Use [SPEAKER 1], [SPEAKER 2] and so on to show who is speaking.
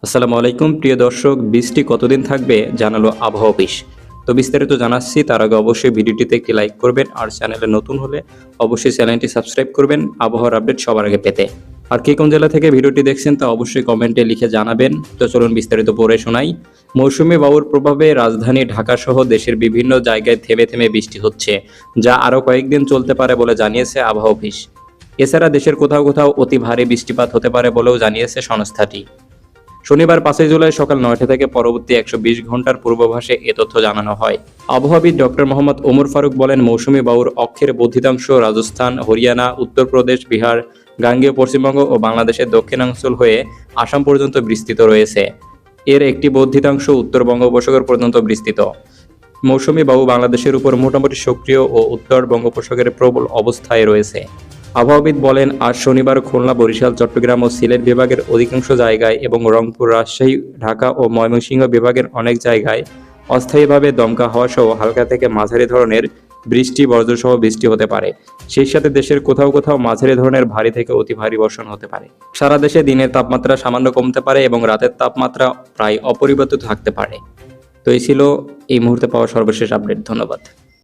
[SPEAKER 1] আসসালামু আলাইকুম প্রিয় দর্শক, বৃষ্টি কতদিন থাকবে জানালো আবহাওয়া অফিস। তো বিস্তারিত জানাচ্ছি, তার আগে অবশ্যই ভিডিওটিতে একটি লাইক করবেন, আর চ্যানেলে নতুন হলে অবশ্যই চ্যানেলটি সাবস্ক্রাইব করবেন আবহাওয়ার আপডেট সবার আগে পেতে। আর কে কোন জেলা থেকে ভিডিওটি দেখছেন তা অবশ্যই কমেন্টে লিখে জানাবেন। তো চলুন বিস্তারিত পড়ে শোনাই। মৌসুমি বায়ুর প্রভাবে রাজধানী ঢাকা সহ দেশের বিভিন্ন জায়গায় থেমে থেমে বৃষ্টি হচ্ছে, যা আরও কয়েকদিন চলতে পারে বলে জানিয়েছে আবহাওয়া অফিস। এছাড়া দেশের কোথাও কোথাও অতি ভারী বৃষ্টিপাত হতে পারে বলেও জানিয়েছে সংস্থাটি। শনিবার 5 জুলাই সকাল 9টা থেকে পরবর্তী 120 ঘন্টার পূর্বাভাসে এ তথ্য জানানো হয়। আবহাওয়াবিদ ডক্টর মোহাম্মদ ওমর ফারুক বলেন, মৌসুমি বায়ুর অক্ষের বর্ধিতাংশ রাজস্থান, হরিয়ানা, উত্তরপ্রদেশ, বিহার, গাঙ্গেয় পশ্চিমবঙ্গ ও বাংলাদেশের দক্ষিণাঞ্চল হয়ে আসাম পর্যন্ত বিস্তৃত রয়েছে। এর একটি বর্ধিতাংশ উত্তর বঙ্গোপসাগর পর্যন্ত বিস্তৃত। মৌসুমি বায়ু বাংলাদেশের উপর মোটামুটি সক্রিয় ও উত্তর বঙ্গোপসাগরের প্রবল অবস্থায় রয়েছে। আবহাওয়াবিদ বলেন, আজ শনিবার খুলনা, বরিশাল, চট্টগ্রাম ও সিলেট বিভাগের অধিকাংশ জায়গায় এবং রংপুর, রাজশাহী, ঢাকা ও ময়মনসিংহ বিভাগের অনেক জায়গায় অস্থায়ীভাবে দমকা হাওয়া সহ হালকা থেকে মাঝারি ধরনের বৃষ্টি, বজ্রসহ বৃষ্টি হতে পারে। সেই সাথে দেশের কোথাও কোথাও মাঝারি ধরনের ভারী থেকে অতি ভারী বর্ষণ হতে পারে। সারা দেশে দিনের তাপমাত্রা সামান্য কমতে পারে এবং রাতের তাপমাত্রা প্রায় অপরিবর্তিত থাকতে পারে। তো এই ছিল এই মুহূর্তে পাওয়া সর্বশেষ আপডেট। ধন্যবাদ।